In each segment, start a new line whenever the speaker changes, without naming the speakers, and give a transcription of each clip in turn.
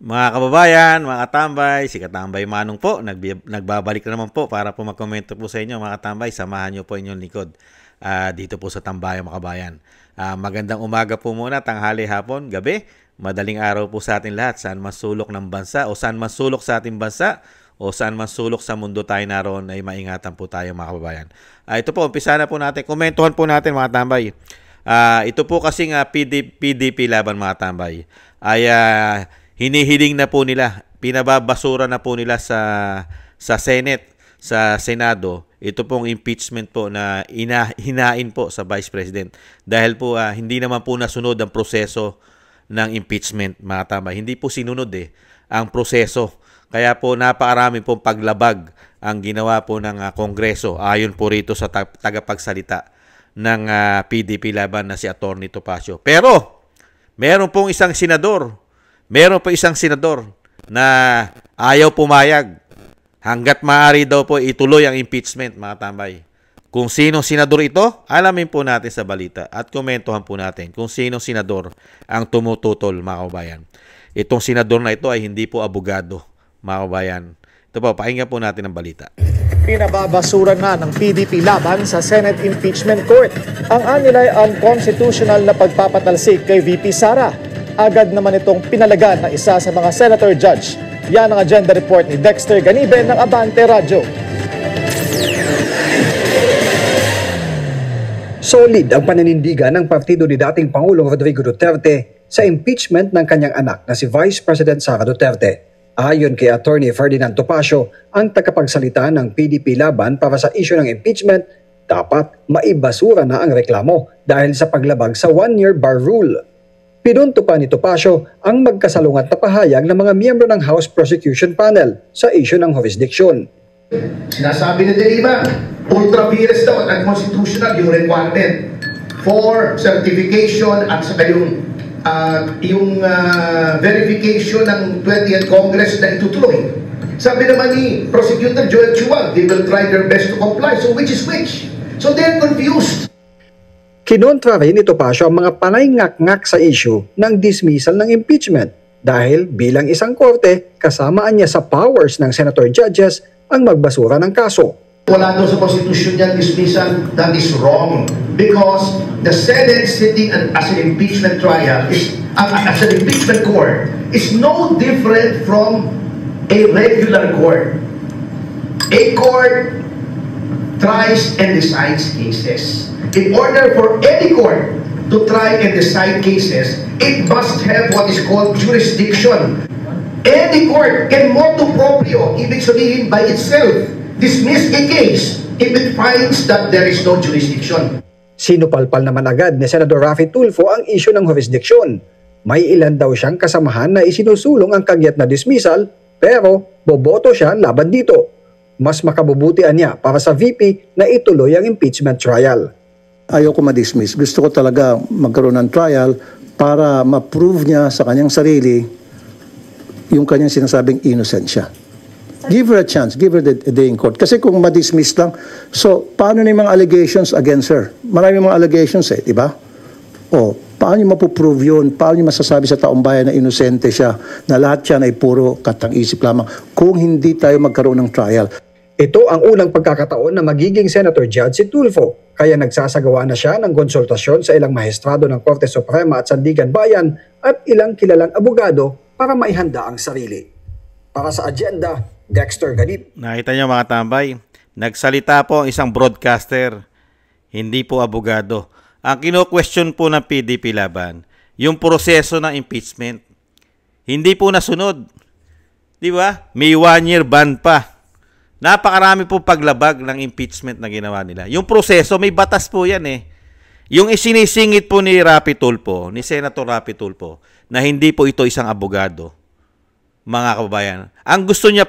Mga kababayan, mga katambay, si Katambay Manong po, nagbabalik na naman po para po magkomento po sa inyo mga katambay. Samahan nyo po inyong likod dito po sa Tambayan mga kabayan. Magandang umaga po muna, tanghali, hapon, gabi. Madaling araw po sa atin lahat, saan man sulok ng bansa o saan man sulok sa ating bansa o saan man sulok sa mundo tayo naroon ay maingatan po tayo mga kababayan. Ito po, umpisa na po natin. Komentuhan po natin mga tambay. Ito po kasing PDP laban mga tambay ay hinihiling na po nila, pinababasura na po nila sa Senate, sa Senado, ito pong impeachment po na hinain po sa Vice President. Dahil po hindi naman po nasunod ang proseso ng impeachment, mga tambay. Hindi po sinunod ang proseso. Kaya po napakarami pong paglabag ang ginawa po ng Kongreso ayon po rito sa tagapagsalita ng PDP laban na si Atty. Topacio. Pero, meron po isang senador na ayaw pumayag. Hanggat maaari daw po ituloy ang impeachment, mga tambay. Kung sino senador ito, alamin po natin sa balita at komentuhan po natin kung sino senador ang tumututol, mga kabayan. Itong senador na ito ay hindi po abogado, mga kabayan. Ito po, pakinggan po natin ang balita.
Pinababasura na ng PDP laban sa Senate Impeachment Court ang anilay unconstitutional na pagpapatalsik kay VP Sara. Agad naman itong pinalagan na isa sa mga senator judge. Yan ang agenda report ni Dexter Ganibe ng Abante Radyo.
Solid ang pananindigan ng partido ni dating Pangulong Rodrigo Duterte sa impeachment ng kanyang anak na si Vice President Sara Duterte. Ayon kay Atty. Ferdinand Topacio, ang tagapagsalita ng PDP laban para sa isyu ng impeachment, dapat maibasura na ang reklamo dahil sa paglabag sa one-year bar rule. Pinunto pa ni Topacio ang magkasalungat na pahayag ng mga miyembro ng House Prosecution Panel sa isyu ng jurisdiction.
Sinasabi nila iba, ultra vires daw at unconstitutional yung requirement for certification at saka yung verification ng 20th Congress na itutuloy. Sabi naman ni Prosecutor Joel Chuang, they will try their best to comply. So which is which? So they're confused.
Kinontra rin ni Topacio ang mga panay ngak-ngak sa issue ng dismissal ng impeachment dahil bilang isang korte, kasamaan niya sa powers ng senator judges ang magbasura ng kaso.
Wala doon sa Constitution yan dismissal, that is wrong. Because the Senate sitting as an impeachment trial, as an impeachment court, is no different from a regular court. A court tries and decides cases. In order for any court to try and decide cases, it must have what is called jurisdiction. Any court can motu proprio, ibig sabihin by itself, dismiss a case if it finds that there is no jurisdiction.
Sinupalpal naman agad ni Senador Raffy Tulfo ang isyu ng jurisdiction. May ilan daw siyang kasamahan na isinusulong ang kagyat na dismissal, pero boboto siya laban dito. Mas makabubutian niya para sa VP na ituloy ang impeachment trial.
Ayoko ma-dismiss. Gusto ko talaga magkaroon ng trial para ma-prove niya sa kanyang sarili yung kanyang sinasabing innocent siya. Give her a chance. Give her the day in court. Kasi kung ma-dismiss lang, so paano na yung mga allegations against her? Maraming mga allegations di ba? O, paano niyo mapuprove yun? Paano niyo masasabi sa taong bayan na inosente siya? Na lahat yan ay puro katang-isip lamang kung hindi tayo magkaroon ng trial.
Ito ang unang pagkakataon na magiging Senator Judge si Tulfo, kaya nagsasagawa na siya ng konsultasyon sa ilang maestrado ng Korte Suprema at Sandigan Bayan at ilang kilalang abogado para maihanda ang sarili. Para sa agenda, Dexter Ganibe.
Nakita niyo mga tambay, nagsalita po ang isang broadcaster, hindi po abogado. Ang kino-question po ng PDP laban, yung proseso ng impeachment, hindi po nasunod. Di ba? May 1-year ban pa. Napakarami po paglabag ng impeachment na ginawa nila. Yung proseso, may batas po yan Yung isinisingit po ni Raffy Tulfo, ni Senator Raffy Tulfo, na hindi po ito isang abogado, mga kababayan. Ang gusto niya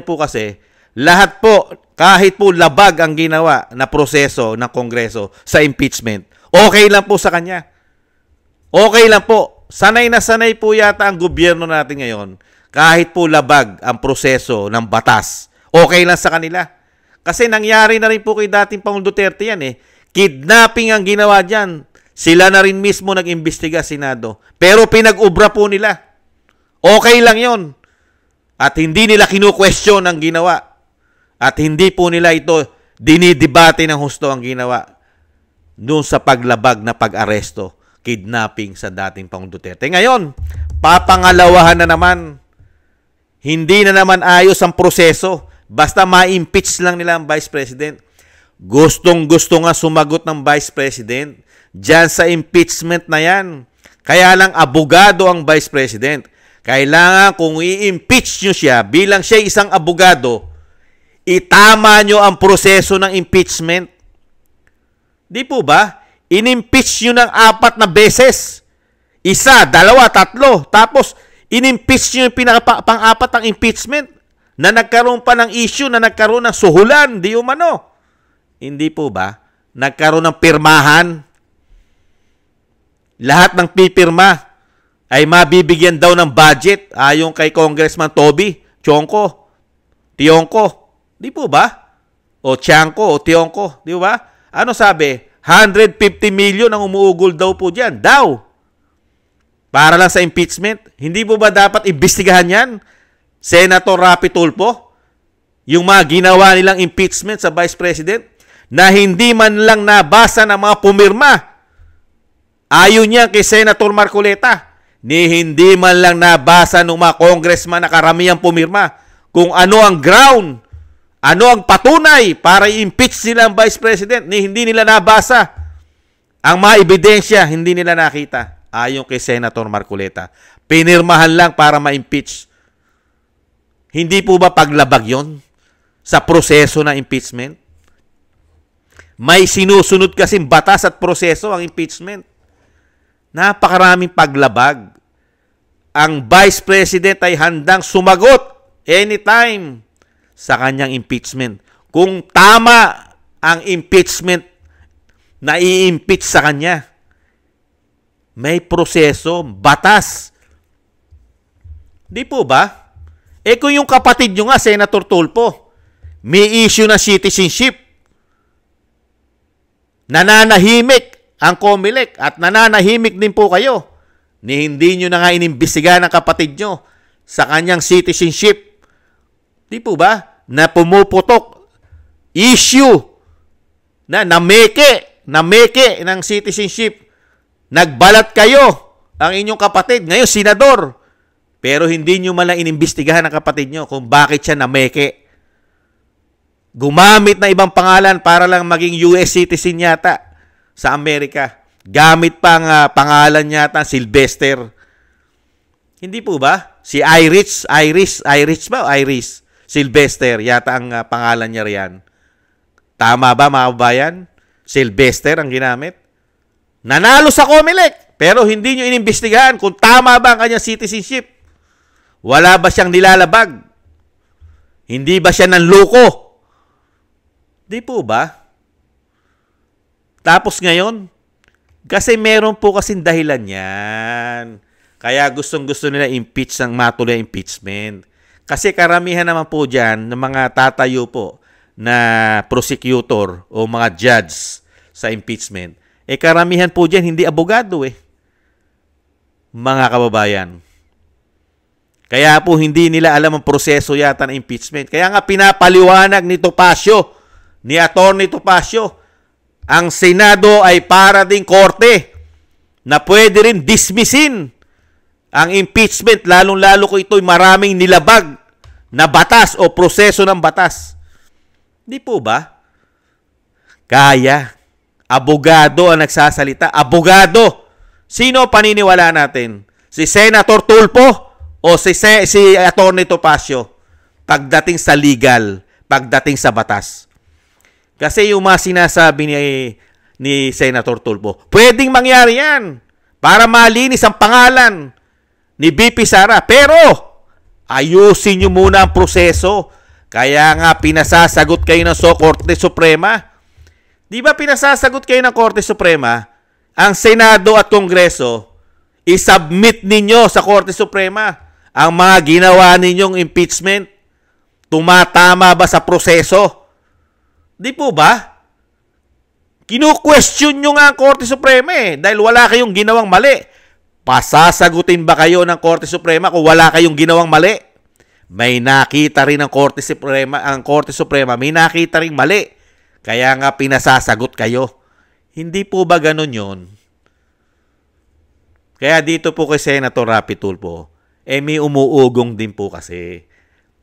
po kasi, lahat po, kahit po labag ang ginawa na proseso ng Kongreso sa impeachment, okay lang po sa kanya. Okay lang po. Sanay na sanay po yata ang gobyerno natin ngayon, kahit po labag ang proseso ng batas. Okay lang sa kanila. Kasi nangyari na rin po kay dating Pangulong Duterte yan Kidnapping ang ginawa dyan. Sila na rin mismo nag-imbestiga, Senado. Pero pinag-ubra po nila. Okay lang yon. At hindi nila kinu-question ang ginawa. At hindi po nila ito dinidebate ng husto ang ginawa doon sa paglabag na pag-aresto, kidnapping sa dating Pangulong Duterte. Ngayon, papangalawahan na naman. Hindi na naman ayos ang proseso. Basta ma-impeach lang nila ang Vice President. Gustong-gusto nga sumagot ng Vice President dyan sa impeachment na yan. Kaya lang abogado ang Vice President. Kailangan kung i-impeach nyo siya bilang siya isang abogado, itama nyo ang proseso ng impeachment. Di po ba? In-impeach nyo ng 4 na beses. 1, 2, 3. Tapos, in-impeach nyo yung pang-4 ng impeachment na nagkaroon pa ng issue, na nagkaroon ng suhulan, di umano. Hindi po ba? Nagkaroon ng pirmahan. Lahat ng pipirma ay mabibigyan daw ng budget ayon kay Congressman Toby Tionco. Di po ba? O Tiangco o Tionco. Di ba? Ano sabi? 150 million ang umuugol daw po dyan. Para lang sa impeachment. Hindi po ba dapat imbestigahan yan? Senator Rapi Tulfo? Yung mga ginawa nilang impeachment sa Vice President na hindi man lang nabasa ng mga pumirma. Ayon niya kay Senator Marcoleta, ni hindi man lang nabasa ng mga congressman na karamihang pumirma kung ano ang ground, ano ang patunay para i-impeach nila ang Vice President, ni hindi nila nabasa. Ang mga ebidensya, hindi nila nakita. Ayon kay Senator Marcoleta, pinirmahan lang para ma-impeach. Hindi po ba paglabag yon sa proseso ng impeachment? May sinusunod kasing batas at proseso ang impeachment. Napakaraming paglabag. Ang Vice President ay handang sumagot anytime sa kanyang impeachment. Kung tama ang impeachment na i-impeach sa kanya, may proseso, batas. Di po ba? Kung yung kapatid nyo nga, Senator Tulfo, may issue na citizenship, nananahimik ang COMELEC at nananahimik din po kayo, ni hindi nyo na nga inimbestigahan ng kapatid nyo sa kanyang citizenship. Di po ba? Na pumuputok issue na nameke ng citizenship. Nagbalat kayo ang inyong kapatid. Ngayon, senador. Pero hindi nyo malang inimbestigahan ng kapatid nyo kung bakit siya nameke. Gumamit na ibang pangalan para lang maging US citizen yata sa Amerika. Gamit pang pangalan yata, Sylvester. Hindi po ba? Si Iris ba? Iris Sylvester yata ang pangalan niya riyan. Tama ba, mga kababayan? Sylvester ang ginamit. Nanalo sa COMELEC, pero hindi nyo inimbestigahan kung tama ba ang kanyang citizenship. Wala ba siyang nilalabag? Hindi ba siya nanloko? Di po ba? Tapos ngayon, kasi meron po kasing dahilan yan. Kaya gustong-gusto nila impeach ng matuloy impeachment. Kasi karamihan naman po dyan ng mga tatayo po na prosecutor o mga judge sa impeachment. Karamihan po dyan hindi abogado mga kababayan. Kaya po hindi nila alam ang proseso yata ng impeachment. Kaya nga pinapaliwanag ni Topacio, ni Atty. Topacio, ang Senado ay para ding korte na pwede rin dismissin ang impeachment, lalong-lalo kung ito'y maraming nilabag na batas o proseso ng batas. Di po ba? Kaya. Abogado ang nagsasalita. Abogado. Sino paniniwala natin? Si Senator Tulfo o si Atty. Topacio? Pagdating sa legal, pagdating sa batas. Kasi yung mga sinasabi ni Senator Tulfo, pwedeng mangyari yan para malinis ang pangalan ni VP Sara. Pero, ayusin nyo muna ang proseso. Kaya nga pinasasagot kayo ng Korte Suprema. Di ba pinasasagot kayo ng Korte Suprema? Ang Senado at Kongreso, isubmit ninyo sa Korte Suprema ang mga ginawa ninyong impeachment. Tumatama ba sa proseso? Di po ba? Kinu-question nyo nga ang Korte Suprema dahil wala kayong ginawang mali. Pasasagutin ba kayo ng Korte Suprema kung wala kayong ginawang mali? May nakita rin ang Korte Suprema, may nakita rin mali. Kaya nga pinasasagot kayo. Hindi po ba ganun yun? Kaya dito po kay Senator Rapi Tulfo, may umuugong din po kasi.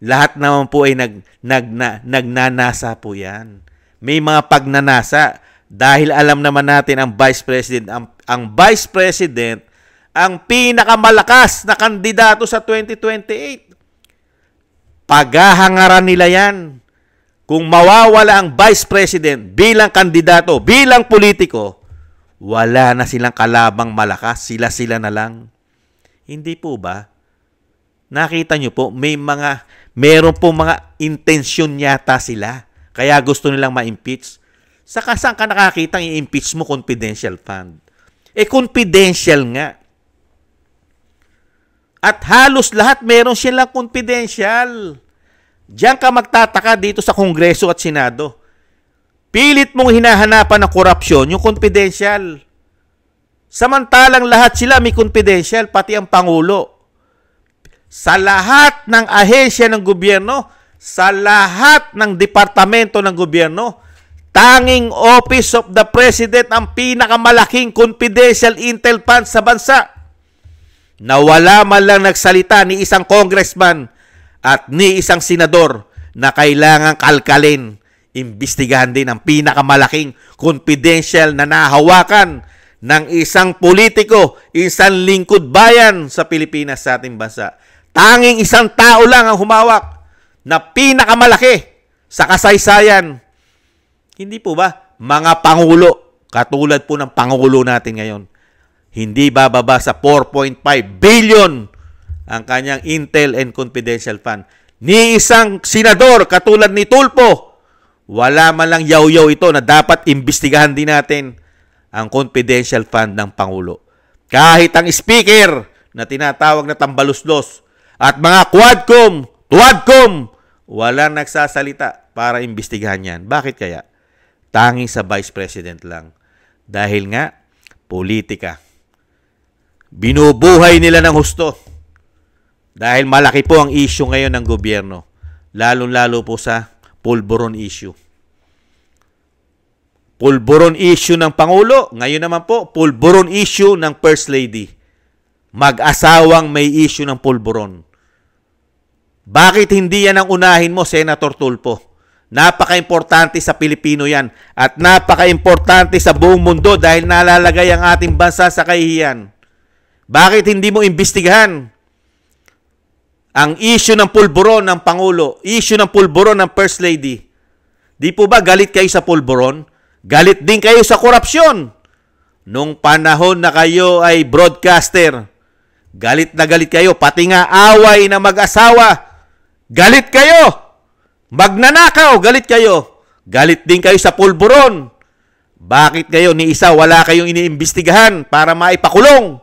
Lahat naman po ay nagnanasa po yan. May mga pagnanasa dahil alam naman natin ang Vice President, ang Vice President, ang pinakamalakas na kandidato sa 2028. Paghahangaran nila yan. Kung mawawala ang Vice President bilang kandidato, bilang politiko, wala na silang kalabang malakas, sila-sila na lang. Hindi po ba? Nakita nyo po, meron po mga intensyon yata sila. Kaya gusto nilang ma-impeach. Saka saan ka nakakita ang i-impeach mo confidential fund? Confidential nga. At halos lahat meron silang confidential. Diyan ka magtataka dito sa Kongreso at Senado. Pilit mong hinahanapan ng korupsyon yung confidential. Samantalang lahat sila may confidential, pati ang Pangulo. Sa lahat ng ahensya ng gobyerno, sa lahat ng departamento ng gobyerno, tanging Office of the President ang pinakamalaking confidential intel fund sa bansa. Na wala man lang nagsalita ni isang congressman at ni isang senador na kailangang kalkalin, imbestigahan din ang pinakamalaking confidential na nahawakan ng isang politiko, isang lingkod bayan sa Pilipinas, sa ating bansa. Tanging isang tao lang ang humawak na pinakamalaki sa kasaysayan. Hindi po ba? Mga pangulo, katulad po ng pangulo natin ngayon, hindi bababa sa 4.5 billion ang kanyang Intel and Confidential Fund. Ni isang senador katulad ni Tulfo, wala man lang yaw-yaw ito na dapat imbestigahan din natin ang confidential fund ng Pangulo. Kahit ang speaker na tinatawag na tambaluslos at mga tuwadcom, walang nagsasalita para imbestigahan yan. Bakit kaya? Tanging sa Vice President lang. Dahil nga, politika. Binubuhay nila ng husto. Dahil malaki po ang issue ngayon ng gobyerno. Lalo-lalo po sa pulburon issue. Pulburon issue ng Pangulo. Ngayon naman po, pulburon issue ng First Lady. Mag-asawang may issue ng pulburon. Bakit hindi yan ang unahin mo, Senator Tulfo? Napaka-importante sa Pilipino yan. At napaka-importante sa buong mundo dahil nalalagay ang ating bansa sa kahihiyan. Bakit hindi mo imbestigahan ang issue ng pulburon ng Pangulo, issue ng pulburon ng First Lady? Di po ba galit kayo sa pulburon? Galit din kayo sa korupsyon. Nung panahon na kayo ay broadcaster, galit na galit kayo, pati nga away na mag-asawa, galit kayo. Magnanakaw, galit kayo. Galit din kayo sa pulburon. Bakit kayo ni isa wala kayong iniimbestigahan para maipakulong?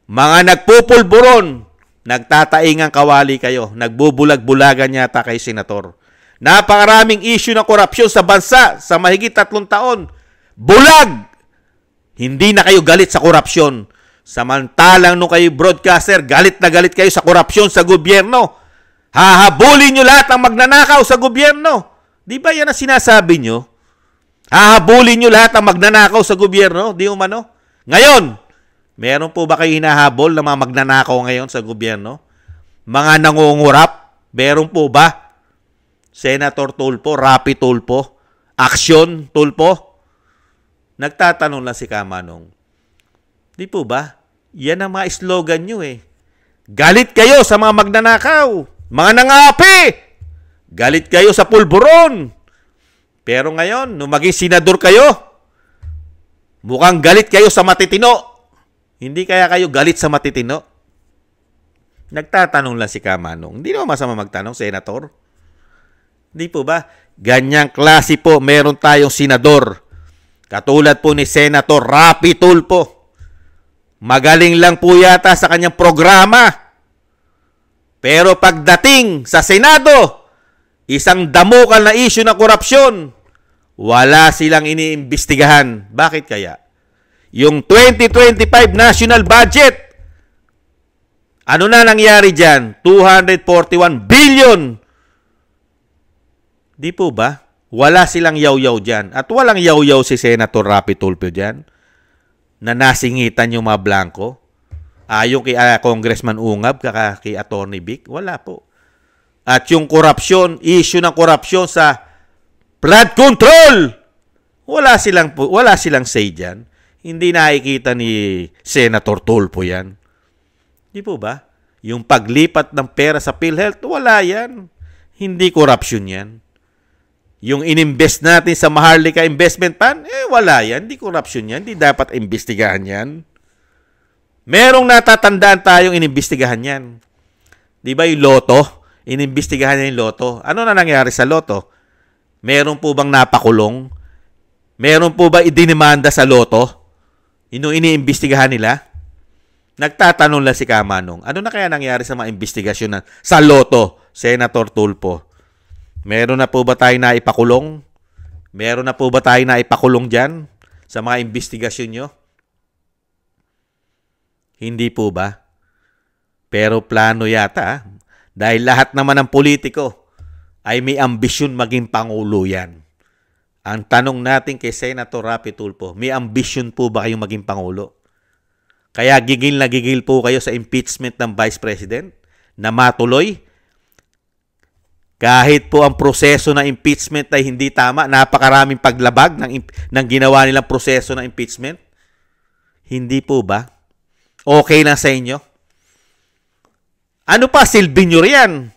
Mga nagpupulburon, nagtataingang kawali kayo, nagbubulag-bulagan yata kay Senator. Napakaraming issue ng korupsyon sa bansa sa mahigit 3 taon. Bulag! Hindi na kayo galit sa korupsyon. Samantalang nung kayo broadcaster, galit na galit kayo sa korupsyon sa gobyerno. Hahabulin nyo lahat ang magnanakaw sa gobyerno. Di ba yan ang sinasabi nyo? Hahabulin nyo lahat ang magnanakaw sa gobyerno. Di umano? Ngayon, meron po ba kayo hinahabol na mga magnanakaw ngayon sa gobyerno? Mga nangungurap? Meron po ba? Senator Tulfo, Rapi Tulfo, Aksyon Tulfo? Nagtatanong lang si Kamanong. Di po ba? Yan ang mga slogan nyo eh. Galit kayo sa mga magnanakaw, mga nangapi. Galit kayo sa pulburon. Pero ngayon, nung maging senador kayo, mukhang galit kayo sa matitino. Hindi kaya kayo galit sa matitino? Nagtatanong lang si Kamanong. Hindi naman masama magtanong, Senator. Hindi po ba? Ganyang klase po, meron tayong senador. Katulad po ni Senator Rapi Tulfo. Magaling lang po yata sa kanyang programa. Pero pagdating sa Senado, isang damukal na issue ng korupsyon, wala silang iniimbestigahan. Bakit kaya? Yung 2025 national budget, ano na nangyari dyan? 241 billion. Di po ba? Wala silang yaw-yaw dyan. At walang yaw-yaw si Senator Rapi Tulfo dyan na nasingitan yung mga blanco. Yung kay Congressman Ungab, kay Attorney Vic, wala po. At yung korupsyon, issue ng korupsyon sa flood control, wala silang say dyan. Hindi nakikita ni Senator Tulfo yan. Di po ba? Yung paglipat ng pera sa PhilHealth, wala yan. Hindi korupsyon yan. Yung ininvest natin sa Maharlika Investment Fund, wala yan. Hindi korupsyon yan. Hindi dapat imbestigahan yan. Merong natatandaan tayong inimbestigahan yan. Di ba yung loto? Inimbestigahan niya yung loto. Ano na nangyari sa loto? Meron po bang napakulong? Meron po ba idinimanda sa loto? Iniimbestigahan nila? Nagtatanong lang si Kamanong, ano na kaya nangyari sa mga investigasyon sa loto, Senator Tulfo? Meron na po ba tayo na ipakulong? Meron na po ba tayo na ipakulong dyan sa mga investigasyon nyo? Hindi po ba? Pero plano yata. Dahil lahat naman ng politiko ay may ambisyon maging pangulo yan. Ang tanong natin kay Senator Rapi Tulfo, may ambisyon po ba kayong maging pangulo? Kaya gigil na gigil po kayo sa impeachment ng Vice President na matuloy? Kahit po ang proseso ng impeachment ay hindi tama, napakaraming paglabag ng ginawa nilang proseso ng impeachment? Hindi po ba? Okay na sa inyo? Ano pa, silbi nyo riyan?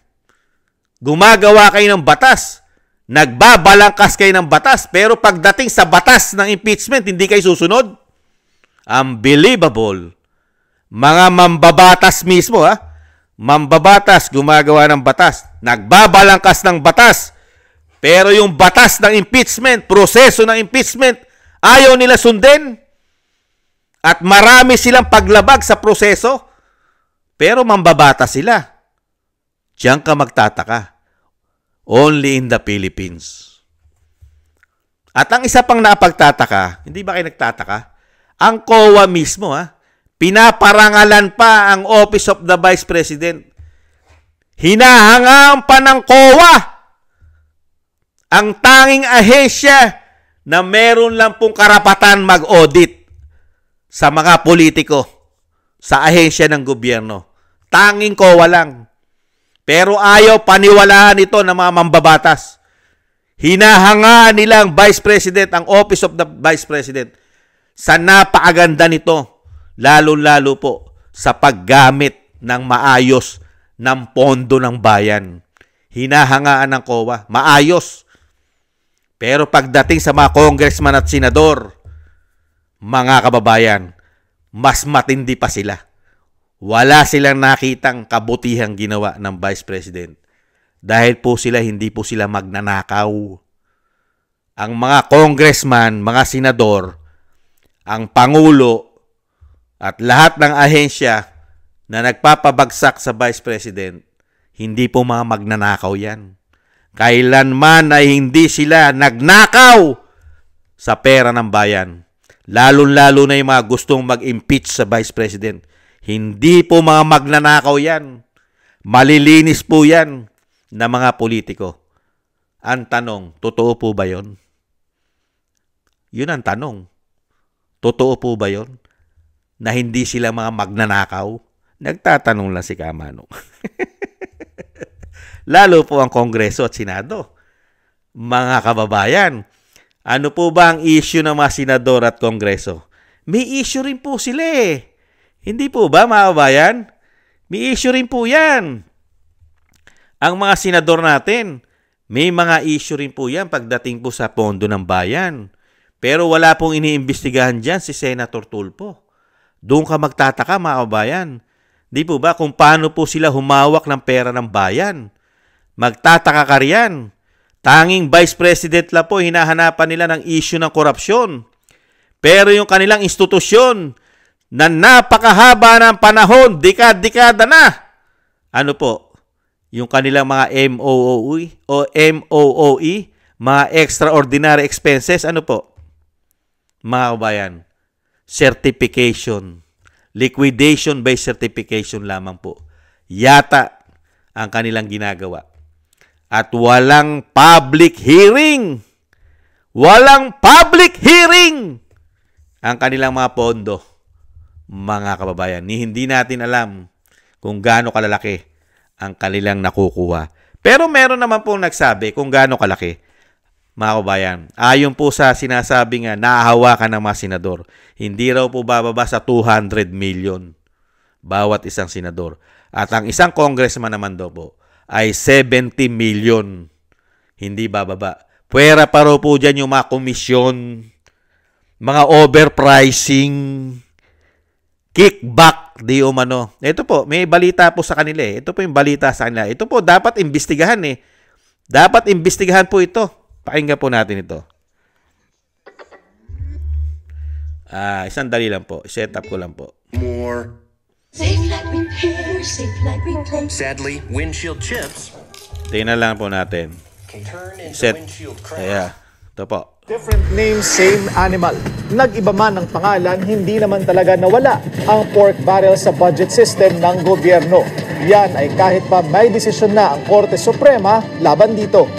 Gumagawa kayo ng batas. Nagbabalangkas kayo ng batas. Pero pagdating sa batas ng impeachment, hindi kayo susunod? Unbelievable. Mga mambabatas mismo, ha? Mambabatas, gumagawa ng batas. Nagbabalangkas ng batas. Pero yung batas ng impeachment, proseso ng impeachment, ayaw nila sundin. At marami silang paglabag sa proseso. Pero mambabatas sila. Diyan ka magtataka. Only in the Philippines. At ang isa pang napagtataka, hindi ba kayo nagtataka? Ang COA mismo, pinaparangalan pa ang Office of the Vice President. Hinahangaan pa ng COA ang tanging ahensya na meron lang pong karapatan mag-audit sa mga politiko sa ahensya ng gobyerno. Tanging COA lang. Pero ayaw paniwalaan ito ng mga mambabatas. Hinahangaan nilang Vice President, ang Office of the Vice President, sa napakaganda nito, lalo-lalo po sa paggamit ng maayos ng pondo ng bayan. Hinahangaan ng COA, maayos. Pero pagdating sa mga congressman at senador, mga kababayan, mas matindi pa sila. Wala silang nakitang kabutihang ginawa ng Vice President. Dahil po hindi po sila magnanakaw. Ang mga congressman, mga senador, ang Pangulo, at lahat ng ahensya na nagpapabagsak sa Vice President, hindi po mga magnanakaw yan. Kailanman ay hindi sila nagnakaw sa pera ng bayan. Lalo-lalo na yung mga gustong mag-impeach sa Vice President. Hindi po mga magnanakaw yan. Malilinis po yan na mga politiko. Ang tanong, totoo po ba yun? Yun ang tanong. Totoo po ba yun? Na hindi sila mga magnanakaw? Nagtatanong lang si Kamano. Lalo po ang Kongreso at Senado. Mga kababayan, ano po ba ang issue ng mga senador at Kongreso? May issue rin po sila eh. Hindi po ba, mga kababayan? May issue rin po yan. Ang mga senador natin, may mga issue rin po yan pagdating po sa pondo ng bayan. Pero wala pong iniimbestigahan dyan si Senator Tulfo. Doon ka magtataka, mga kababayan. Di po ba kung paano po sila humawak ng pera ng bayan? Magtataka ka riyan. Tanging Vice President lang po, hinahanapan nila ng issue ng korupsyon. Pero yung kanilang institusyon, na napakahaba ng panahon, dekada na. Ano po? Yung kanilang mga MOOE, mga extraordinary expenses, ano po? Mga kabayan, certification. Liquidation by certification lamang po. Yata ang kanilang ginagawa. At walang public hearing. Walang public hearing ang kanilang mga pondo, mga kababayan. Hindi natin alam kung gaano kalalaki ang kanilang nakukuha. Pero meron naman pong nagsabi kung gaano kalaki, mga kababayan. Ayon po sa sinasabi nga, nahahawakan ng mga senador. Hindi raw po bababa sa 200 million bawat isang senador. At ang isang congressman naman daw po ay 70 million. Hindi bababa. Pwera pa raw po dyan yung mga komisyon, mga overpricing, kickback, di umano. Ito po, may balita po sa kanila eh. Ito po yung balita sa kanila. Ito po, dapat imbestigahan eh. Dapat imbestigahan po ito. Pakinggan po natin ito. Isang dali lang po. Set up ko lang po.
More.
Save like repair, save like replace.
Sadly, windshield chips
Tingnan lang po natin.
can turn into
Set.
windshield cracks.
Ayan. Ito po.
Different name, same animal. Nag-iba man ang pangalan, hindi naman talaga nawala ang pork barrel sa budget system ng gobyerno. Yan ay kahit pa may desisyon na ang Korte Suprema laban dito.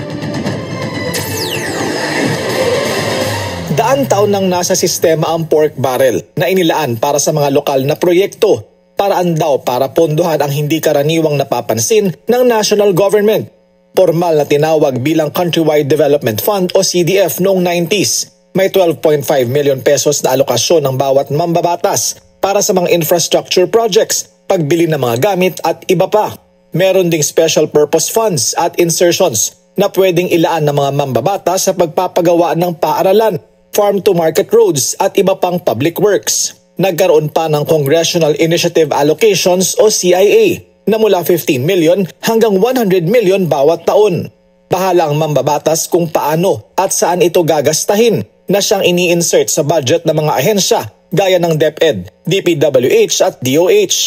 Daan taon nang nasa sistema ang pork barrel na inilaan para sa mga lokal na proyekto. Paraan daw para pondohan ang hindi karaniwang napapansin ng national government. Formal na tinawag bilang Countrywide Development Fund o CDF noong 90s. May 12.5 million pesos na alokasyon ng bawat mambabatas para sa mga infrastructure projects, pagbili ng mga gamit at iba pa. Meron ding special purpose funds at insertions na pwedeng ilaan ng mga mambabatas sa pagpapagawa ng paaralan, farm-to-market roads at iba pang public works. Nagkaroon pa ng Congressional Initiative Allocations o CIA na mula 15 million hanggang 100 million bawat taon. Bahala ang mambabatas kung paano at saan ito gagastahin na siyang ini-insert sa budget ng mga ahensya gaya ng DepEd, DPWH at DOH.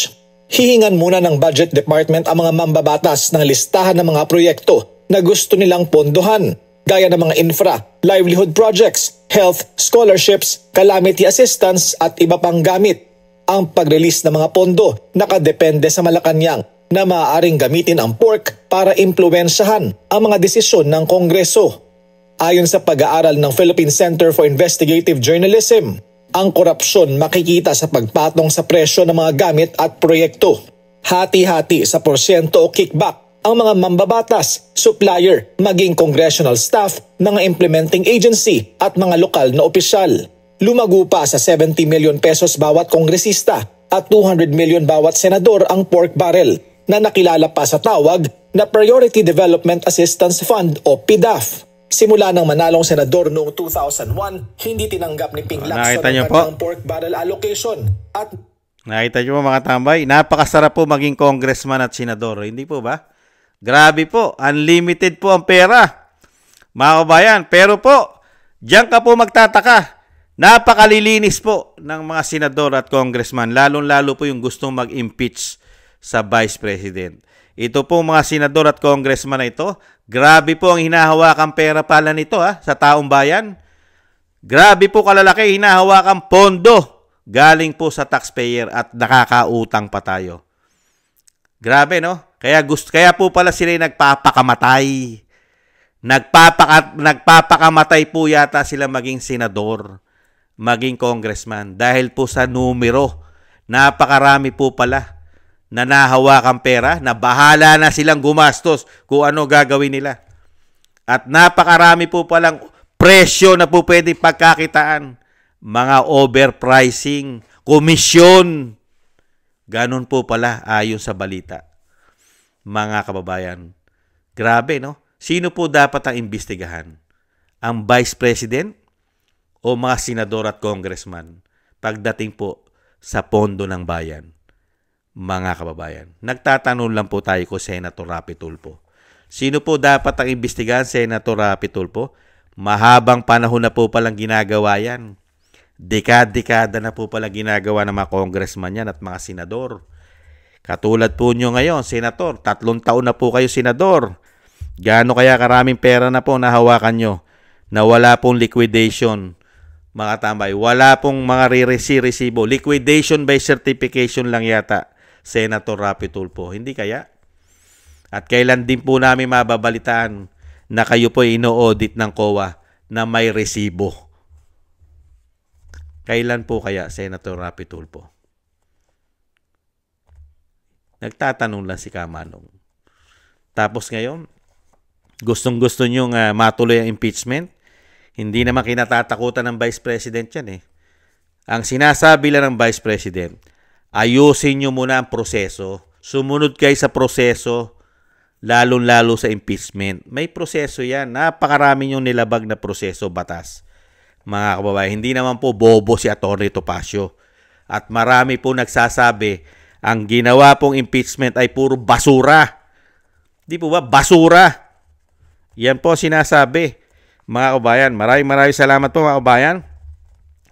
Hihingan muna ng Budget Department ang mga mambabatas ng listahan ng mga proyekto na gusto nilang pondohan gaya ng mga infra, livelihood projects, health, scholarships, calamity assistance at iba pang gamit. Ang pag-release ng mga pondo nakadepende sa Malacanang na maaaring gamitin ang pork para impluwensyahan ang mga desisyon ng Kongreso. Ayon sa pag-aaral ng Philippine Center for Investigative Journalism, ang korupsyon makikita sa pagpatong sa presyo ng mga gamit at proyekto. Hati-hati sa porsyento o kickback ang mga mambabatas, supplier, maging congressional staff, mga implementing agency at mga lokal na opisyal. Lumago pa sa 70 million pesos bawat kongresista at 200 million bawat senador ang pork barrel na nakilala pa sa tawag na Priority Development Assistance Fund o PDAF. Simula ng manalong senador noong 2001, hindi tinanggap ni Ping Lacson
Nakita niyo
ang
po?
kanyang pork barrel allocation at
Nakita nyo po mga tambay, napakasarap po maging congressman at senador. Hindi po ba? Grabe po, unlimited po ang pera. Mga kabayan, pero po, diyan ka po magtataka. Napakalilinis po ng mga senador at congressman, lalong-lalo po yung gustong mag-impeach sa Vice President. Ito po mga senador at congressman na ito, grabe po ang hinahawakang pera pala nito sa taong bayan. Grabe po kalalaki, hinahawakang pondo galing po sa taxpayer at nakakautang pa tayo. Grabe no? Kaya po pala sila nagpapakamatay. Nagpapakamatay po yata sila maging senador, maging congressman dahil po sa numero. Napakarami po pala na nahawakang pera na bahala na silang gumastos kung ano gagawin nila. At napakarami po palang presyo na po pwedeng pagkakitaan. Mga overpricing, komisyon. Ganon po pala ayon sa balita. Mga kababayan, grabe no? Sino po dapat ang imbestigahan? Ang Vice President o mga senador at congressman pagdating po sa pondo ng bayan? Mga kababayan, nagtatanong lang po tayo ko Senator Rapi Tulfo. Sino po dapat ang imbestigahan, Senator Rapi Tulfo? Mahabang panahon na po palang ginagawa yan. Dekada na po palang ginagawa ng mga congressman yan at mga senador. Katulad po nyo ngayon, Senator, 3 taon na po kayo senador. Gaano kaya karaming pera na po nahawakan nyo na wala pong liquidation mga tambay. Wala pong mga resibo. Liquidation by certification lang yata, Senator Rapi Tulfo. Hindi kaya? At kailan din po namin mababalitaan na kayo po ino-audit ng COA na may resibo? Kailan po kaya, Senator Rapi Tulfo? Nagtatanong lang si Kamanong. Tapos ngayon, gustong-gusto nyong matuloy ang impeachment. Hindi naman kinatatakutan ng Vice President yan eh. Ang sinasabi lang ng Vice President, ayusin nyo muna ang proseso. Sumunod kayo sa proseso, lalong-lalo sa impeachment. May proseso yan. Napakarami yung nilabag na proseso, batas. Mga kababayan, hindi naman po bobo si Atty. Topacio. At marami po nagsasabi, ang ginawa pong impeachment ay puro basura. Di po ba? Basura. Yan po sinasabi. Mga kabayan, maraming salamat po mga kabayan.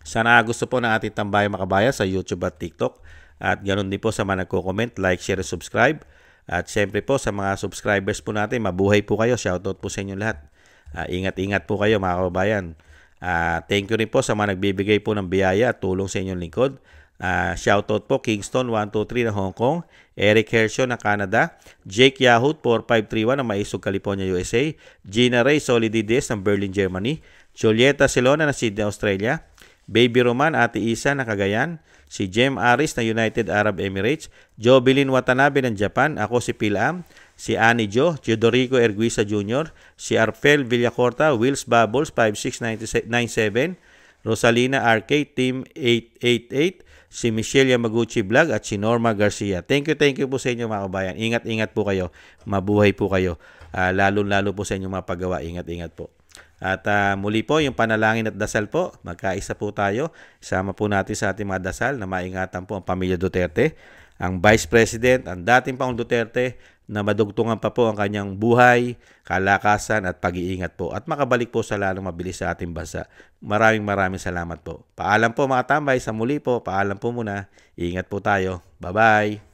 Sana gusto po ng ating tambayan mga kabayan sa YouTube at TikTok. At ganoon din po sa mga nagko-comment, like, share, subscribe. At syempre po sa mga subscribers po natin, mabuhay po kayo. Shoutout po sa inyo lahat. Ingat-ingat po kayo mga kababayan. Thank you rin po sa mga nagbibigay po ng biyaya at tulong sa inyong lingkod. Shoutout po Kingston 123 ng Hong Kong, Eric Hershon ng Canada, Jake Yahoo 4531 ng Maisog, California, USA, Gina Ray Solidides ng Berlin, Germany, Julieta Silona ng Sydney, Australia, Baby Roman, Ate Isa ng Cagayan, si Jem Aris ng United Arab Emirates, Jobilin Watanabe ng Japan, ako si Pilam, si Annie Jo, Teodorico Erguisa Jr., si Arfel Villacorta, Wills Bubbles 5697, Rosalina Arcade Team 888, si Michelle Yamaguchi Vlog at si Norma Garcia. Thank you po sa inyo mga kabayan. Ingat-ingat po kayo. Mabuhay po kayo. Lalo-lalo po sa inyong mga paggawa. Ingat-ingat po. At muli po, yung panalangin at dasal po, magkaisa po tayo. Isama po natin sa ating mga dasal na maingatan po ang pamilya Duterte, ang Vice President, ang dating Pangulong Duterte, na madugtungan pa po ang kanyang buhay, kalakasan at pag-iingat po at makabalik po sa lalong mabilis sa ating bansa. Maraming salamat po. Paalam po mga tambay, sa muli po, paalam po muna. Ingat po tayo. Bye-bye.